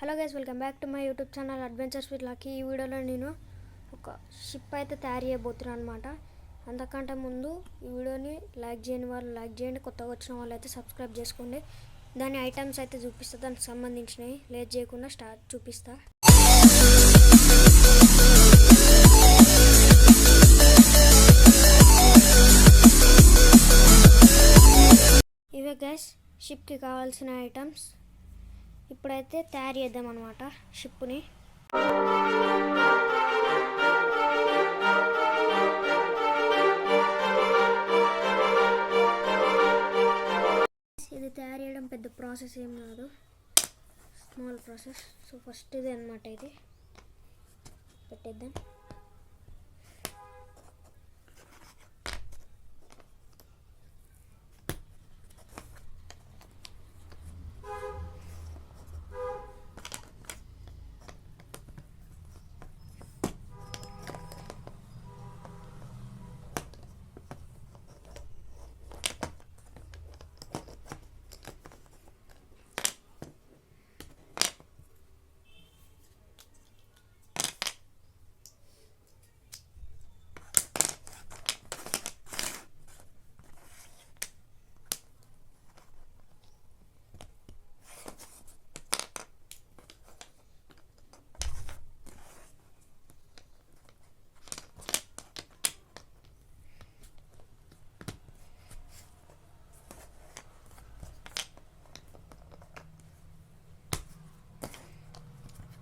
Hello guys, welcome back to my YouTube channel adventures with lucky. ఈ వీడియోలో నేను ఒక షిప్ అయితే తయారు చేయబోతున్నాను అనమాట. అంతకంటే ముందు ఈ వీడియోని లైక్ చేయని వాళ్ళు లైక్ చేయండి, కొత్తగా వచ్చిన వాళ్ళు అయితే సబ్స్క్రైబ్ చేసుకోండి. దాని ఐటమ్స్ అయితే చూపిస్తా, దానికి సంబంధించినవి. లేట్ చేయకుండా చూపిస్తా. ఇవే గైస్ షిప్కి కావాల్సిన ఐటమ్స్. ఇప్పుడైతే తయారు చేద్దాం అన్నమాట షిప్ని. ఇది తయారు చేయడం పెద్ద ప్రాసెస్ ఏం కాదు, స్మాల్ ప్రాసెస్. సో ఫస్ట్ ఇది అన్నమాట, ఇది పెట్టేద్దాం.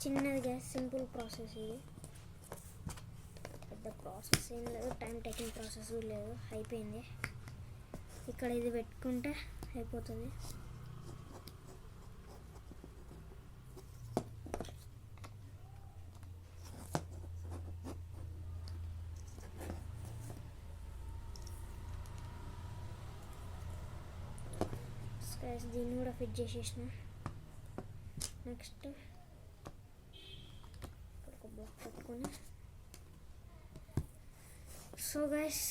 చిన్నదిగా సింపుల్ ప్రాసెస్, ఇది పెద్ద ప్రాసెస్ ఏం లేదు, టైం టేకింగ్ ప్రాసెస్ లేదు. అయిపోయింది. ఇక్కడ ఇది పెట్టుకుంటే అయిపోతుంది. దీన్ని కూడా ఫిట్ చేసేసిన. నెక్స్ట్ పెట్టుకొని, సో గైస్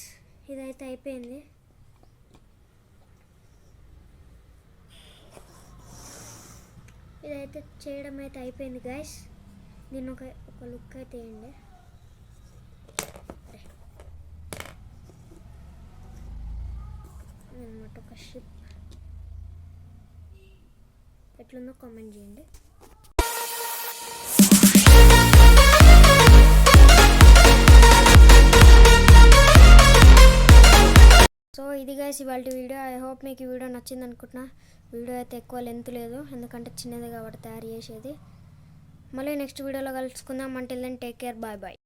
ఇదైతే అయిపోయింది. ఇదైతే చేయడం అయితే అయిపోయింది గైస్. దీన్ని ఒక లుక్ అయితే వేయండి. అన్నమాట ఒక షిప్ ఎట్లుందో కామెంట్ చేయండి. సో ఇది గైస్ ఇవాళ వీడియో. ఐ హోప్ మీకు ఈ వీడియో నచ్చింది అనుకుంటున్నా. వీడియో అయితే ఎక్కువ లెంత్ లేదు, ఎందుకంటే చిన్నది కాబట్టి తయారు చేసేది. మళ్ళీ నెక్స్ట్ వీడియోలో కలుసుకుందాం. Until then take care, bye bye.